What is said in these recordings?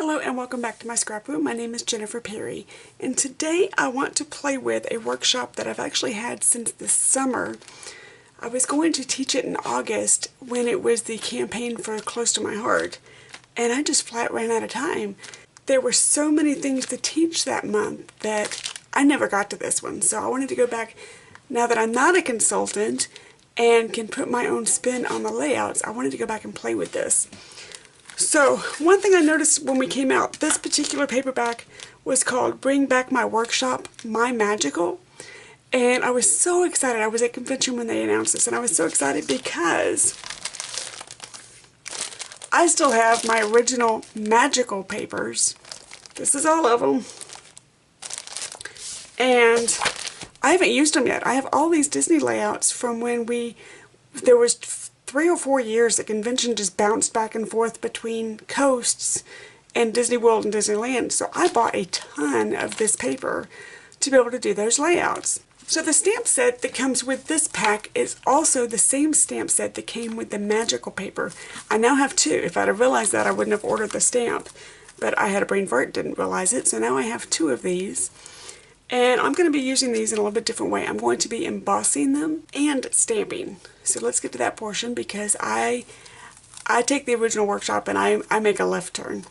Hello and welcome back to my scrapbook. My name is Jennifer Perry, and today I want to play with a workshop that I've actually had since this summer. I was going to teach it in August when it was the campaign for Close to My Heart, and I just flat ran out of time. There were so many things to teach that month that I never got to this one, so I wanted to go back now that I'm not a consultant and can put my own spin on the layouts. I wanted to go back and play with this. So one thing I noticed when we came out, this particular paperback was called Bring Back My Workshop, My Magical. And I was so excited. I was at convention when they announced this, and I was so excited because I still have my original magical papers. This is all of them. And I haven't used them yet. I have all these Disney layouts from when there was 3 or 4 years the convention just bounced back and forth between coasts and Disney World and Disneyland. So I bought a ton of this paper to be able to do those layouts. So the stamp set that comes with this pack is also the same stamp set that came with the magical paper. I now have two. If I'd have realized that, I wouldn't have ordered the stamp. But I had a brain fart, didn't realize it. So now I have two of these. And I'm going to be using these in a little bit different way. I'm going to be embossing them and stamping. So let's get to that portion because I take the original workshop and I make a left turn.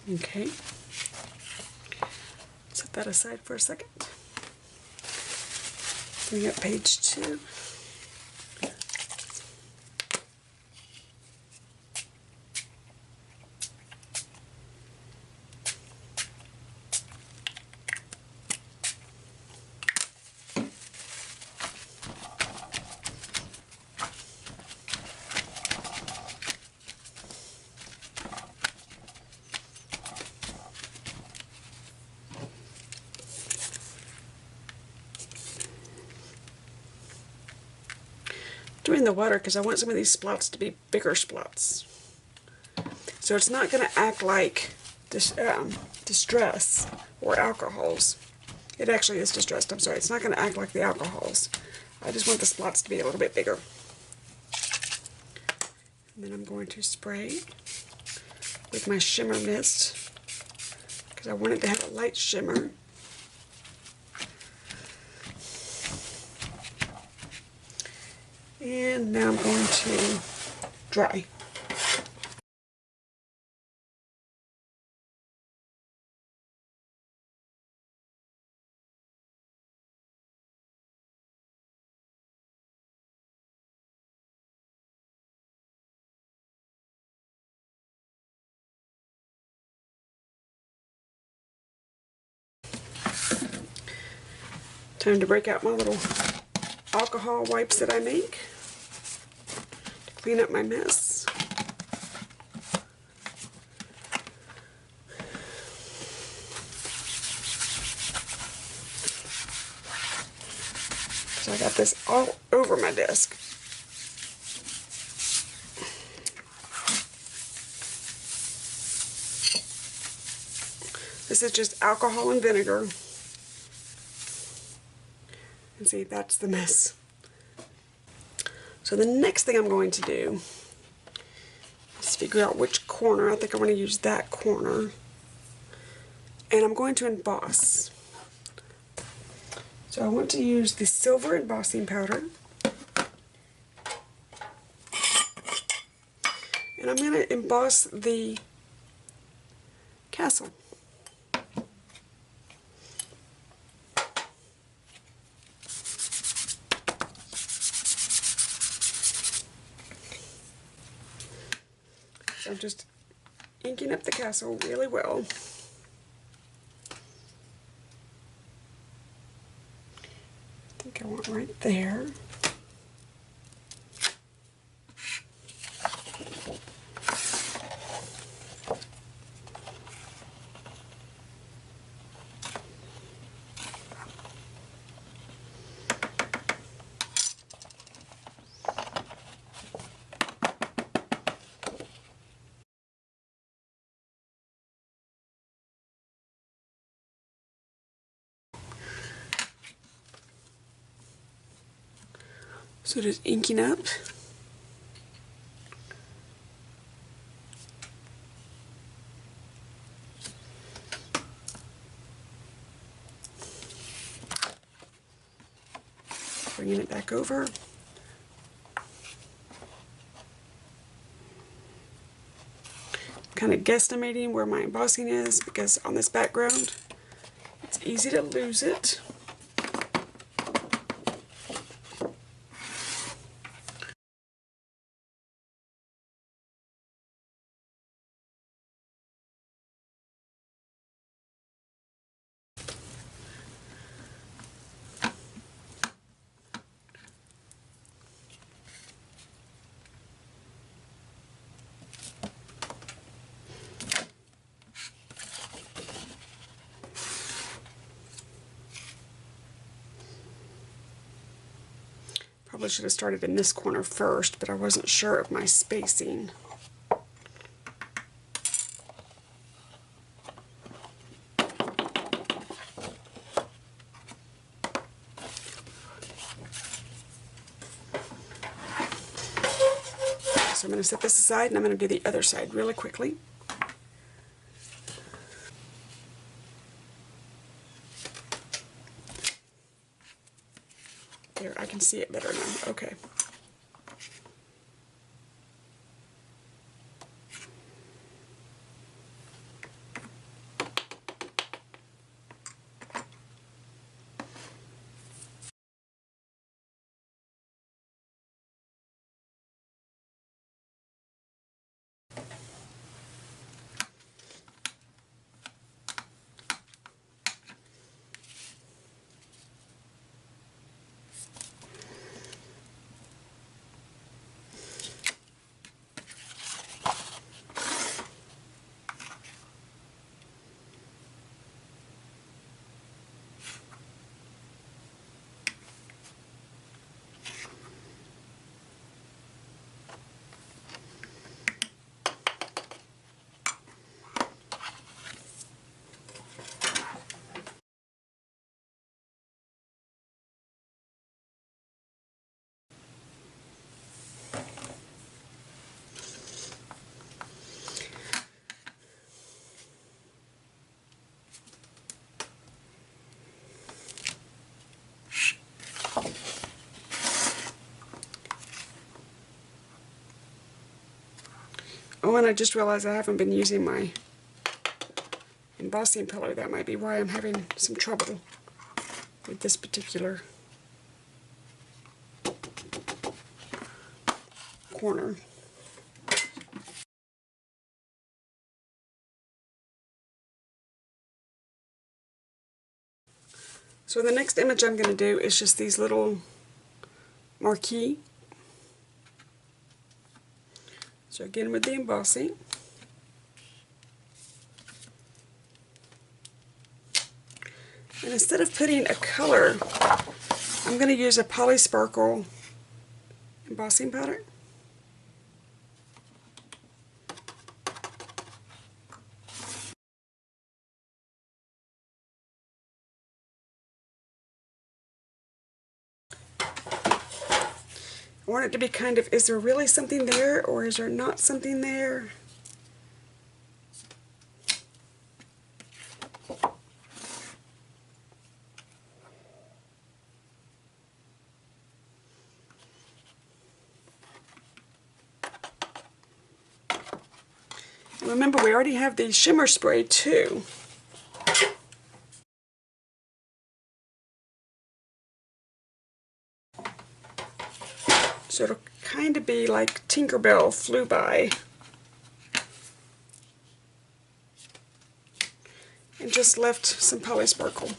Okay, set that aside for a second. Bring up page 2. Doing the water because I want some of these splots to be bigger splots. So it's not going to act like distress or alcohols. It actually is distressed, I'm sorry. It's not going to act like the alcohols. I just want the splots to be a little bit bigger. And then I'm going to spray with my shimmer mist because I want it to have a light shimmer. And now I'm going to dry. Time to break out my little alcohol wipes that I make to clean up my mess. So I got this all over my desk. This is just alcohol and vinegar. And see, that's the mess. So the next thing I'm going to do is figure out which corner. I think I want to use that corner. And I'm going to emboss. So I want to use the silver embossing powder. And I'm going to emboss the castle. So I'm just inking up the castle really well. I think I want right there. So just inking up. Bringing it back over. Kind of guesstimating where my embossing is because on this background it's easy to lose it. Probably should have started in this corner first, but I wasn't sure of my spacing. So I'm going to set this aside and I'm going to do the other side really quickly. There, I can see it better now. Okay. Oh, and I just realized I haven't been using my embossing pillow. That might be why I'm having some trouble with this particular corner. So the next image I'm going to do is just these little marquee. So again with the embossing. And instead of putting a color, I'm going to use a Poly Sparkle embossing powder. I want it to be kind of, is there really something there or is there not something there? Remember, we already have the shimmer spray too. So it'll kind of be like Tinkerbell flew by. And just left some polysparkle.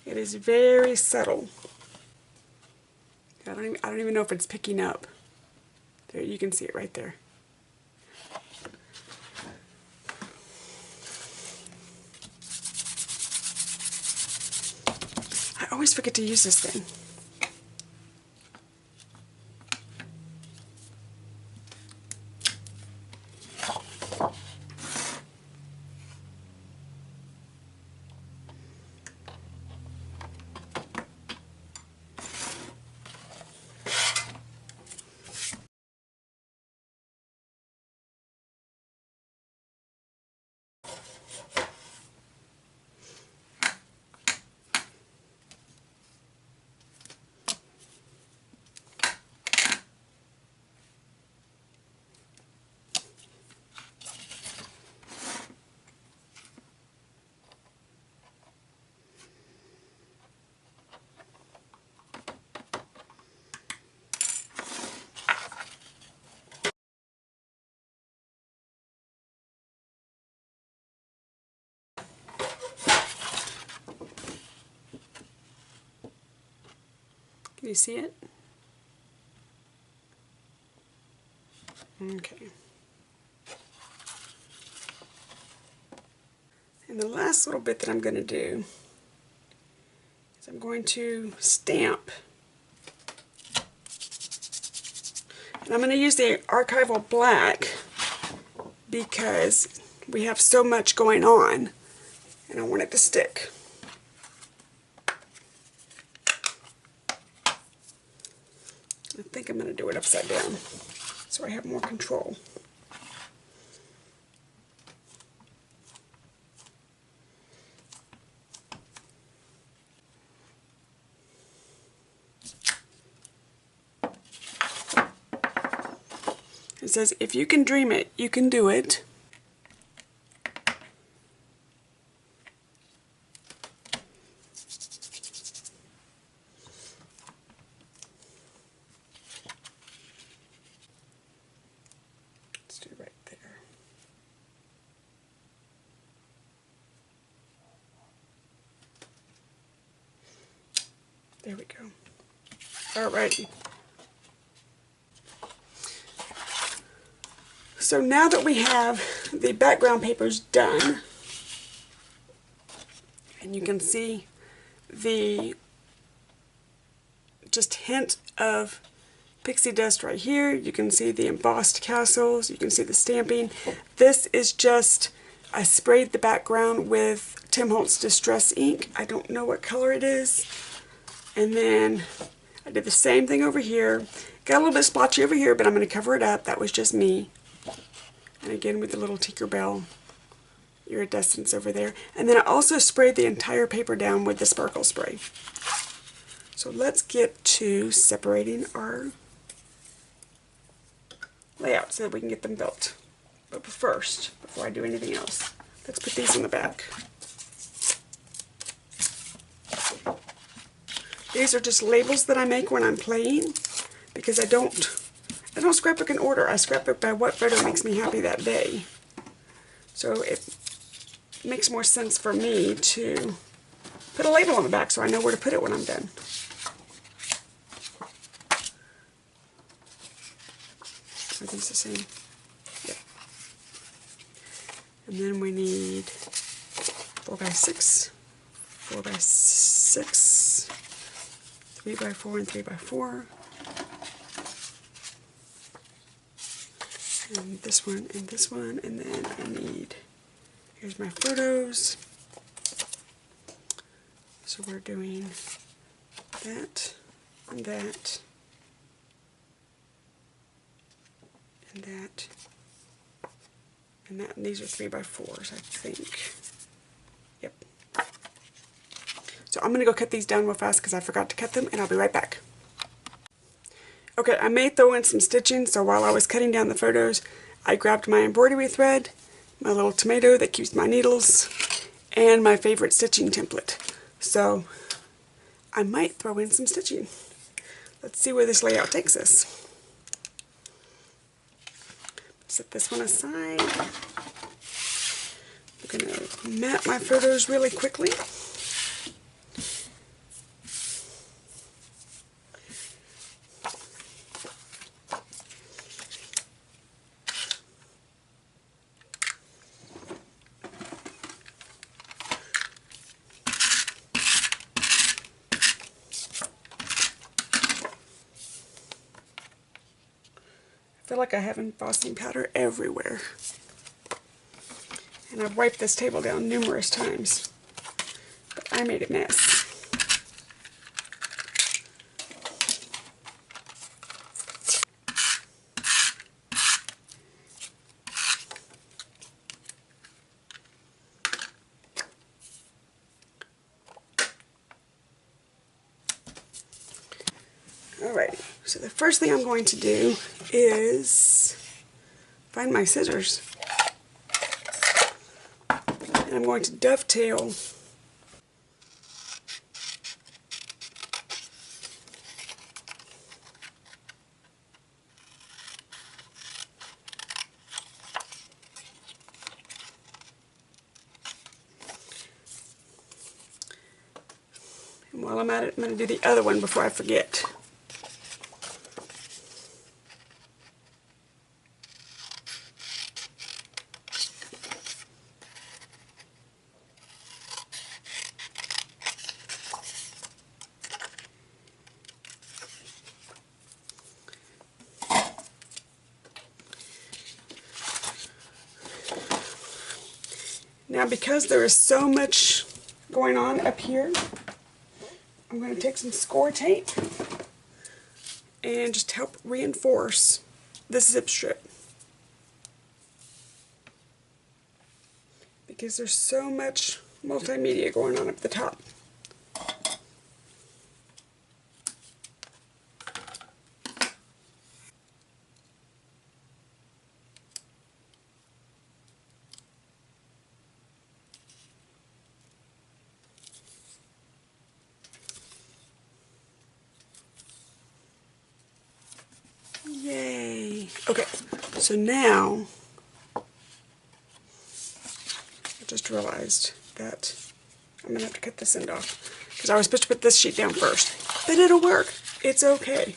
It is very subtle. I don't even know if it's picking up. There, you can see it right there. I always forget to use this thing. Can you see it? Okay. And the last little bit that I'm going to do is I'm going to stamp. And I'm going to use the Archival Black because we have so much going on and I want it to stick. I think I'm going to do it upside down so I have more control. It says, if you can dream it, you can do it. Let's do right there. There we go. Alrighty. So now that we have the background papers done, and you can see the just hint of pixie dust right here, you can see the embossed castles, you can see the stamping. This is just, I sprayed the background with Tim Holtz Distress ink. I don't know what color it is. And then I did the same thing over here. Got a little bit splotchy over here, but I'm going to cover it up. That was just me. And again with the little Tinkerbell iridescence over there. And then I also sprayed the entire paper down with the sparkle spray. So let's get to separating our layout so that we can get them built. But first, before I do anything else, let's put these in the back. These are just labels that I make when I'm playing because I don't scrapbook in order. I scrapbook by what photo makes me happy that day. So it makes more sense for me to put a label on the back so I know where to put it when I'm done. Are these the same? Yep. And then we need 4x6, 4x6, 3x4 and 3x4. And this one, and then I need, here's my photos. So we're doing that, and that, and that, and that, and these are 3x4s, I think. Yep. So I'm going to go cut these down real fast because I forgot to cut them, and I'll be right back. Okay, I may throw in some stitching, so while I was cutting down the photos, I grabbed my embroidery thread, my little tomato that keeps my needles, and my favorite stitching template. So I might throw in some stitching. Let's see where this layout takes us. Set this one aside. I'm going to map my photos really quickly. I feel like I have embossing powder everywhere. And I've wiped this table down numerous times, but I made a mess. Alright, so the first thing I'm going to do is find my scissors. And I'm going to dovetail and while I'm at it, I'm going to do the other one before I forget. Now, because there is so much going on up here, I'm going to take some score tape and just help reinforce this zip strip. Because there's so much multimedia going on up the top. Yay! Okay, so now I just realized that I'm going to have to cut this end off because I was supposed to put this sheet down first. But it'll work. It's okay.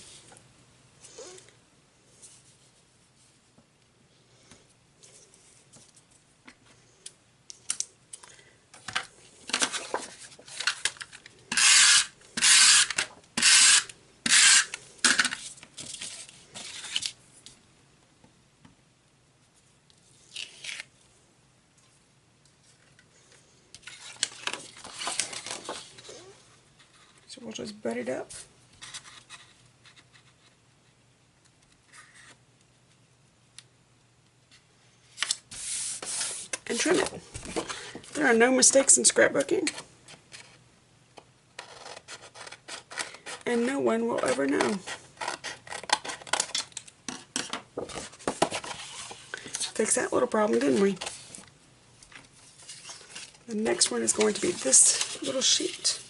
So we'll just butt it up. And trim it. There are no mistakes in scrapbooking. And no one will ever know. Fixed that little problem, didn't we? The next one is going to be this little sheet.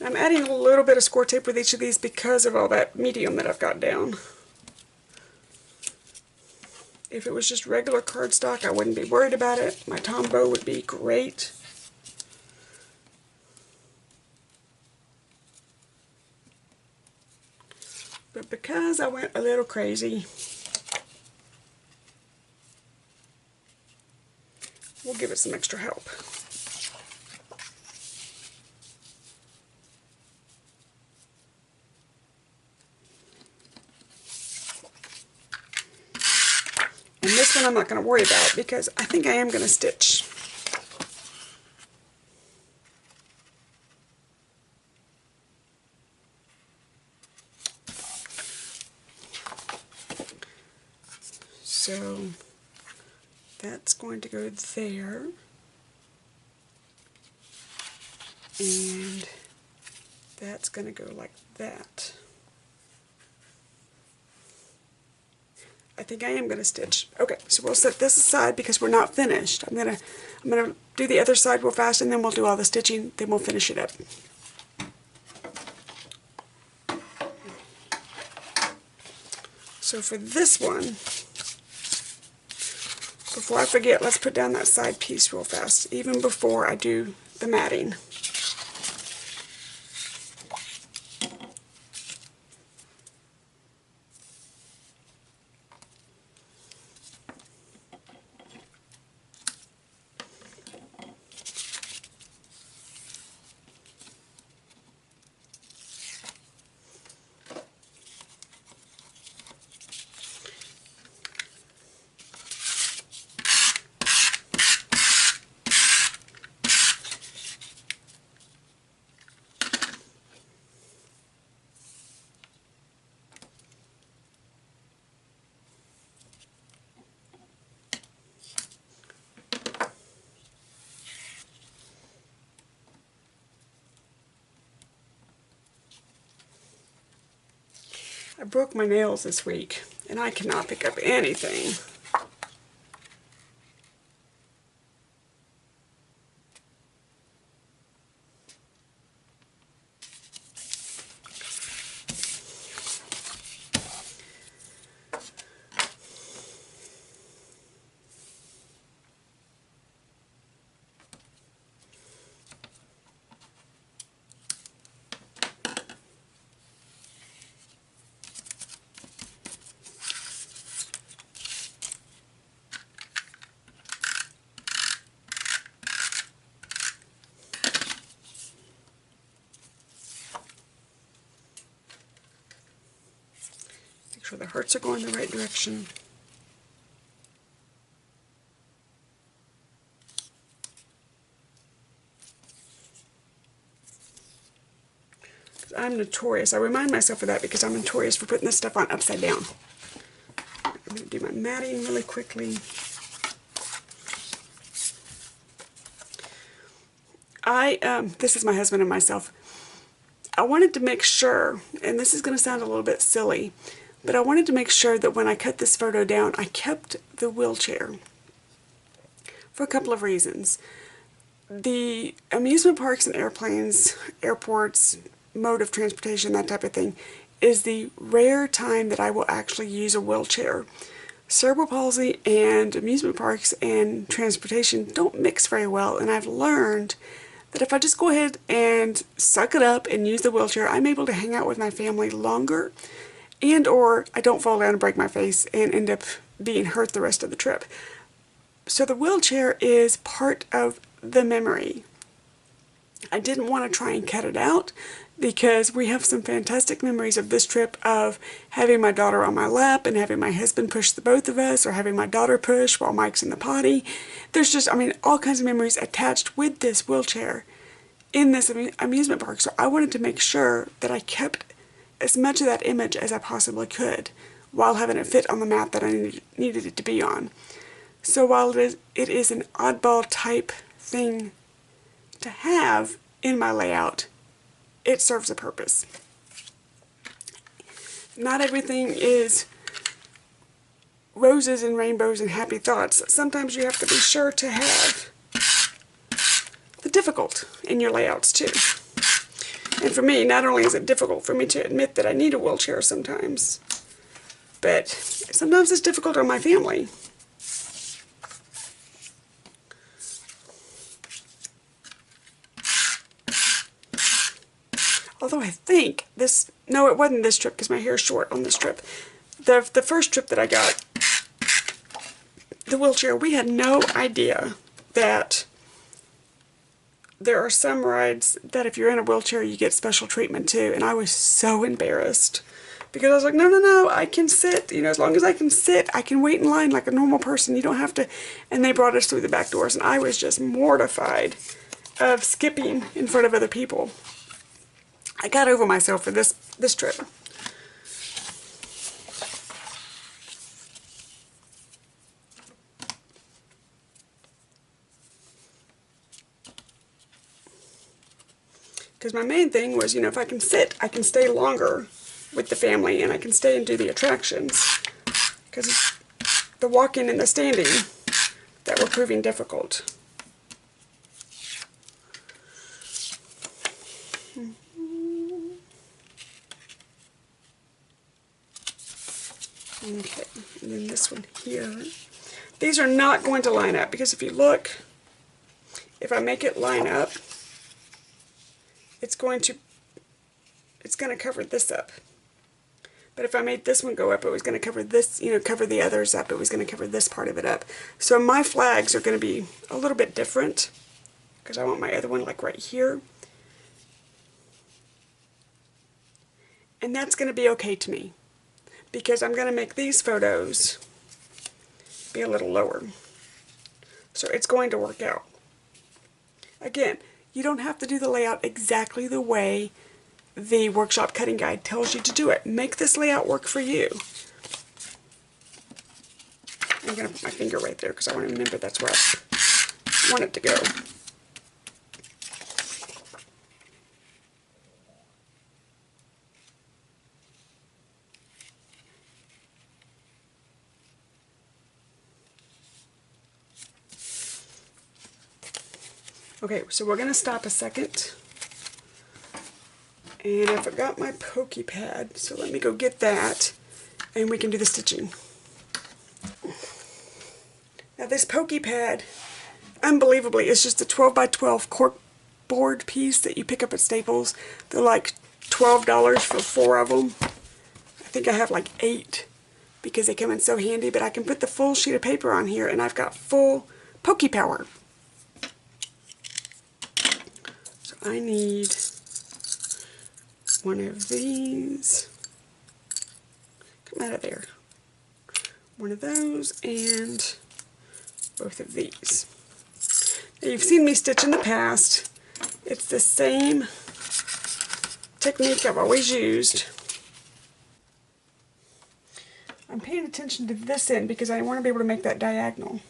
I'm adding a little bit of score tape with each of these because of all that medium that I've got down. If it was just regular cardstock, I wouldn't be worried about it. My Tombow would be great. But because I went a little crazy, we'll give it some extra help. And this one I'm not going to worry about because I think I am going to stitch. So that's going going to go there. And that's going to go like that. I think I am going to stitch. Okay, so we'll set this aside because we're not finished. I'm gonna do the other side real fast, and then we'll do all the stitching, then we'll finish it up. So for this one, before I forget, let's put down that side piece real fast, even before I do the matting. I broke my nails this week, and I cannot pick up anything. Make sure the hearts are going the right direction. I'm notorious. I remind myself of that because I'm notorious for putting this stuff on upside down. I'm going to do my matting really quickly. This is my husband and myself. I wanted to make sure, and this is going to sound a little bit silly, but I wanted to make sure that when I cut this photo down, I kept the wheelchair for a couple of reasons. The amusement parks and airplanes, airports, mode of transportation, that type of thing, is the rare time that I will actually use a wheelchair. Cerebral palsy and amusement parks and transportation don't mix very well, and I've learned that if I just go ahead and suck it up and use the wheelchair, I'm able to hang out with my family longer, and or I don't fall down and break my face and end up being hurt the rest of the trip. So the wheelchair is part of the memory. I didn't want to try and cut it out because we have some fantastic memories of this trip of having my daughter on my lap and having my husband push the both of us, or having my daughter push while Mike's in the potty. There's just, I mean, all kinds of memories attached with this wheelchair in this amusement park. So I wanted to make sure that I kept as much of that image as I possibly could while having it fit on the mat that I needed it to be on. So while it is an oddball type thing to have in my layout, it serves a purpose. Not everything is roses and rainbows and happy thoughts. Sometimes you have to be sure to have the difficult in your layouts too. And for me, not only is it difficult for me to admit that I need a wheelchair sometimes, but sometimes it's difficult on my family. Although I think this, no, it wasn't this trip because my hair is short on this trip. The first trip that I got, the wheelchair, we had no idea that there are some rides that if you're in a wheelchair you get special treatment too, and I was so embarrassed because I was like, no, no, no, I can sit, you know, as long as I can sit, I can wait in line like a normal person, you don't have to, and they brought us through the back doors, and I was just mortified of skipping in front of other people. I got over myself for this trip. Because my main thing was, you know, if I can sit, I can stay longer with the family and I can stay and do the attractions. Because it's the walking and the standing that were proving difficult. Okay, and then this one here. These are not going to line up because if you look, if I make it line up, it's going to cover this up. But if I made this one go up, it was going to cover this, you know, cover the others up. It was going to cover this part of it up. So my flags are going to be a little bit different because I want my other one like right here. And that's going to be okay to me because I'm going to make these photos be a little lower. So it's going to work out. Again, you don't have to do the layout exactly the way the workshop cutting guide tells you to do it. Make this layout work for you. I'm going to put my finger right there because I want to remember that's where I want it to go. Okay, so we're going to stop a second. And I forgot my pokey pad, so let me go get that and we can do the stitching. Now this pokey pad, unbelievably, is just a 12 by 12 cork board piece that you pick up at Staples. They're like $12 for 4 of them. I think I have like 8 because they come in so handy, but I can put the full sheet of paper on here and I've got full pokey power. So I need one of these. Come out of there. One of those and both of these. Now you've seen me stitch in the past. It's the same technique I've always used. I'm paying attention to this end because I want to be able to make that diagonal.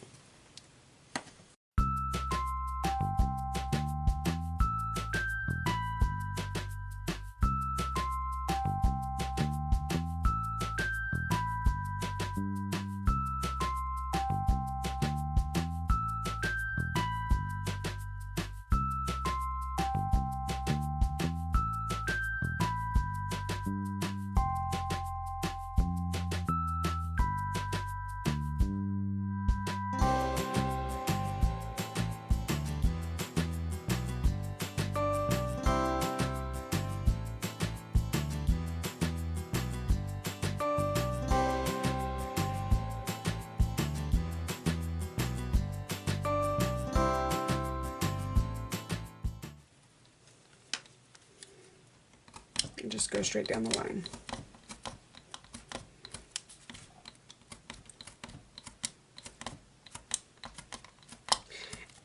And just go straight down the line.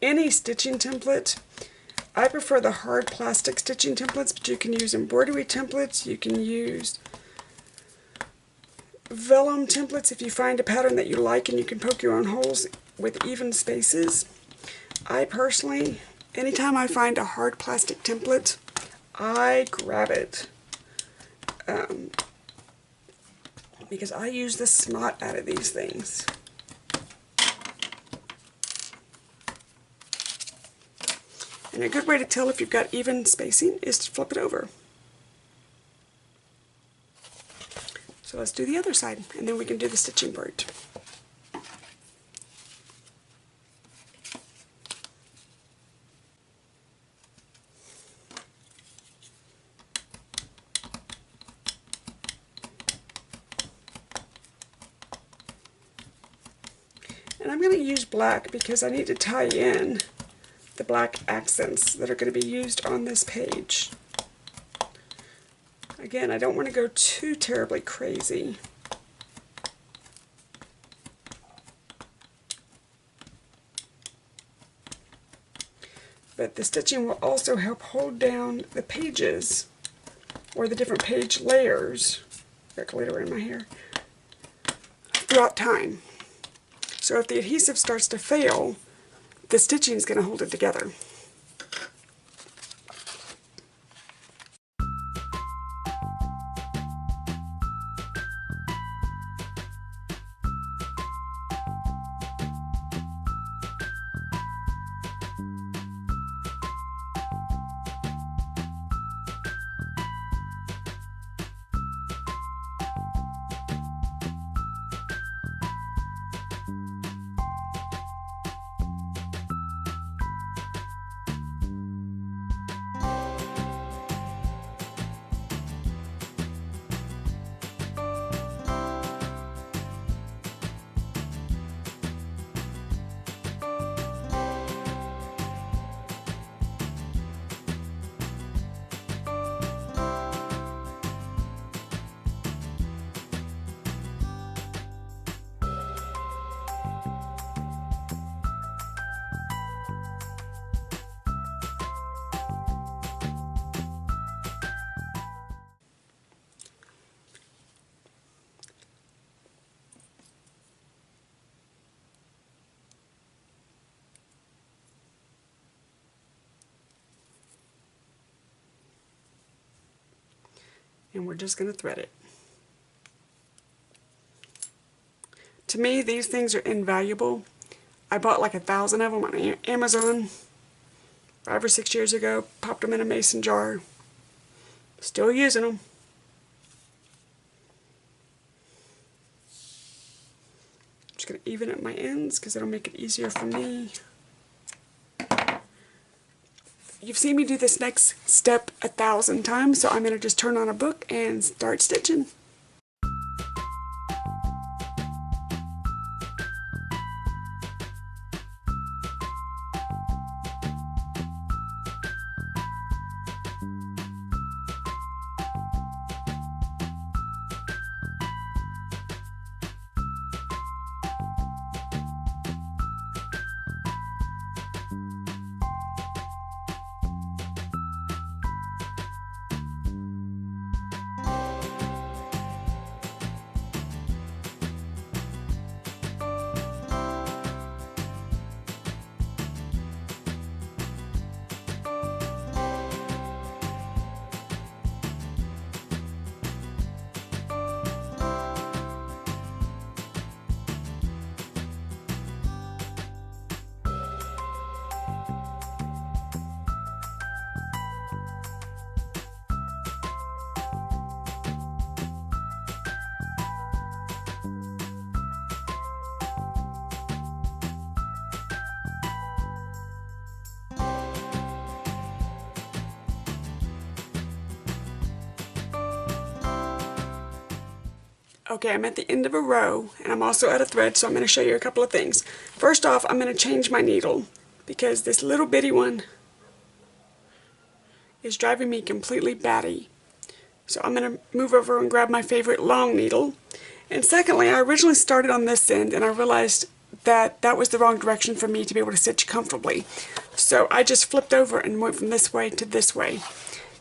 Any stitching template, I prefer the hard plastic stitching templates, but you can use embroidery templates, you can use vellum templates if you find a pattern that you like and you can poke your own holes with even spaces. I personally, anytime I find a hard plastic template, I grab it. Because I use the snot out of these things. And a good way to tell if you've got even spacing is to flip it over. So let's do the other side, and then we can do the stitching part. And I'm going to use black because I need to tie in the black accents that are going to be used on this page. Again, I don't want to go too terribly crazy. But the stitching will also help hold down the pages, or the different page layers, got glitter in my hair, throughout time. So if the adhesive starts to fail, the stitching is going to hold it together. and we're just going to thread it. To me, these things are invaluable. I bought like 1,000 of them on Amazon 5 or 6 years ago, popped them in a mason jar, still using them. Just going to even up my ends because it'll make it easier for me. You've seen me do this next step 1,000 times, so I'm going to just turn on a book and start stitching. Okay, I'm at the end of a row, and I'm also out of thread, so I'm going to show you a couple of things. First off, I'm going to change my needle, because this little bitty one is driving me completely batty. So I'm going to move over and grab my favorite long needle. And secondly, I originally started on this end, and I realized that that was the wrong direction for me to be able to stitch comfortably. So I just flipped over and went from this way to this way.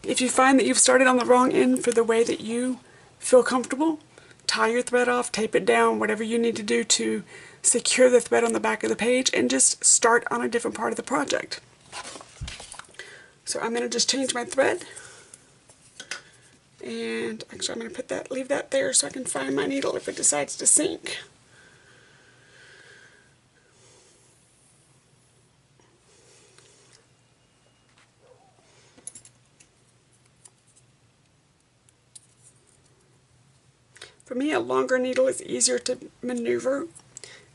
If you find that you've started on the wrong end for the way that you feel comfortable, tie your thread off, tape it down, whatever you need to do to secure the thread on the back of the page, and just start on a different part of the project. So I'm going to just change my thread, and actually I'm going to leave that there so I can find my needle if it decides to sink. For me, a longer needle is easier to maneuver,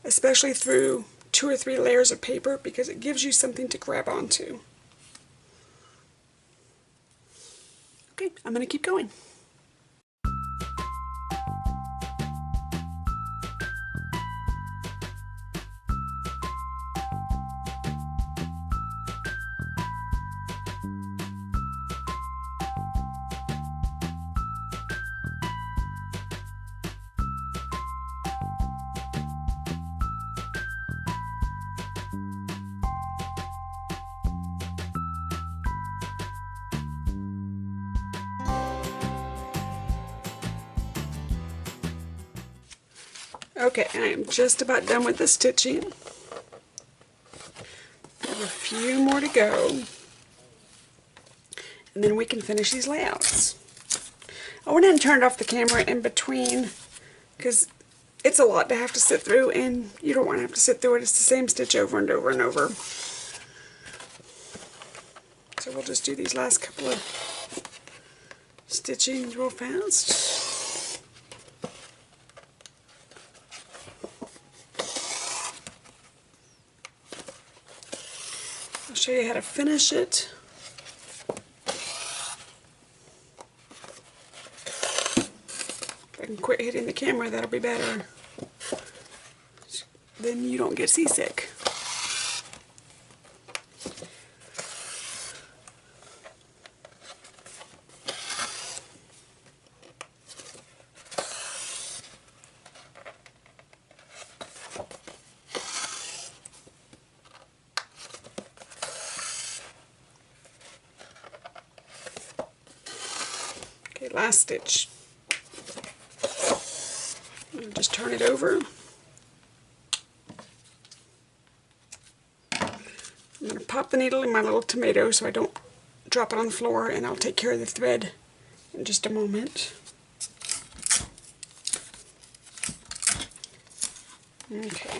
especially through 2 or 3 layers of paper, because it gives you something to grab onto. Okay, I'm going to keep going. Okay, I am just about done with the stitching. I have a few more to go, and then we can finish these layouts. I went ahead and turned off the camera in between because it's a lot to have to sit through, and you don't want to have to sit through it. It's the same stitch over and over and over. So we'll just do these last couple of stitchings real fast. I'll show you how to finish it. If I can quit hitting the camera, that'll be better. Then you don't get seasick. Okay, last stitch. I'll just turn it over. I'm going to pop the needle in my little tomato so I don't drop it on the floor, and I'll take care of the thread in just a moment. Okay.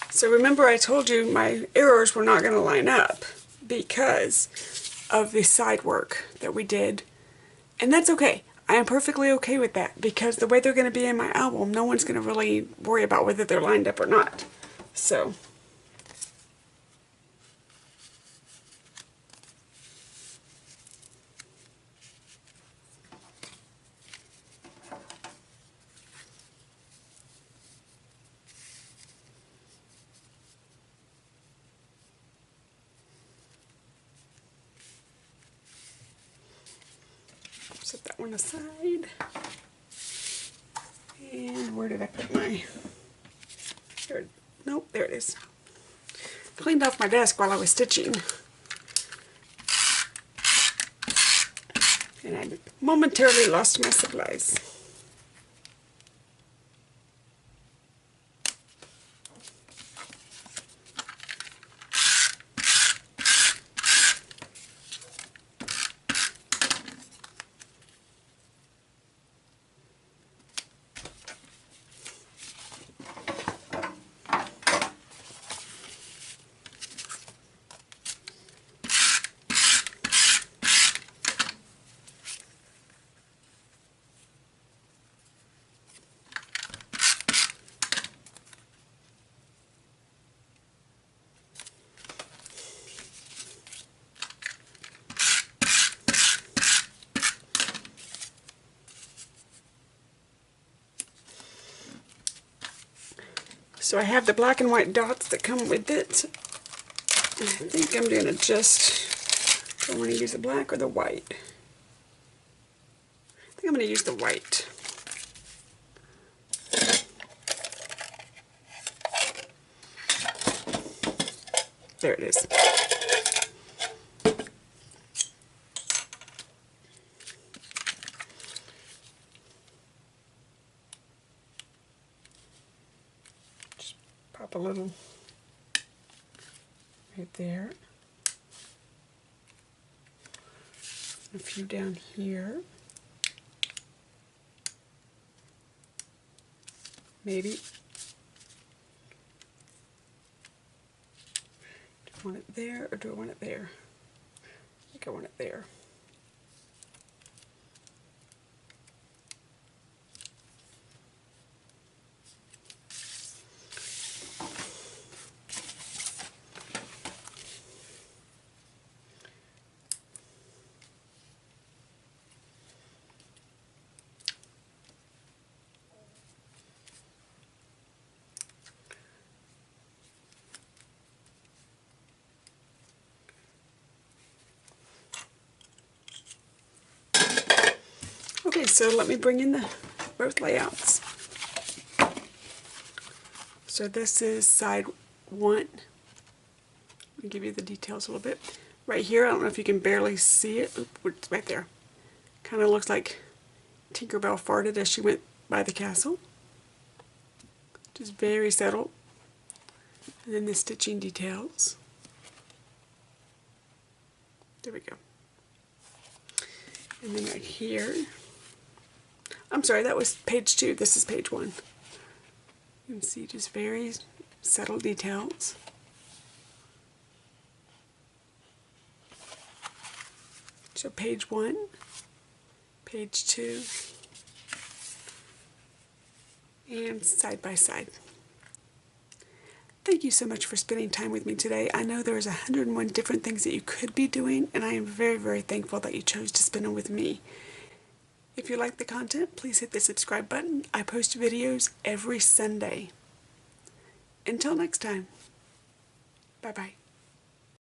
So remember I told you my errors were not going to line up because of the side work that we did. And that's okay. I am perfectly okay with that because the way they're going to be in my album, no one's going to really worry about whether they're lined up or not. So set that one aside. And where did I put my... There, nope, there it is. Cleaned off my desk while I was stitching. And I momentarily lost my supplies. So I have the black and white dots that come with it. I think I'm going to just, do I want to use the black or the white? I think I'm going to use the white. There it is. Just pop a little right there. A few down here. Maybe. Do I want it there or do I want it there? I think I want it there. Okay, so let me bring in the both layouts. So this is side 1. Let me give you the details a little bit. Right here, I don't know if you can barely see it. Oop, it's right there. Kind of looks like Tinkerbell farted as she went by the castle. Just very subtle. And then the stitching details. There we go. And then right here, I'm sorry, that was page 2. This is page 1. You can see just very subtle details. So page 1, page 2, and side by side. Thank you so much for spending time with me today. I know there's 101 different things that you could be doing, and I am very, very thankful that you chose to spend them with me. If you like the content, please hit the subscribe button. I post videos every Sunday. Until next time, bye-bye.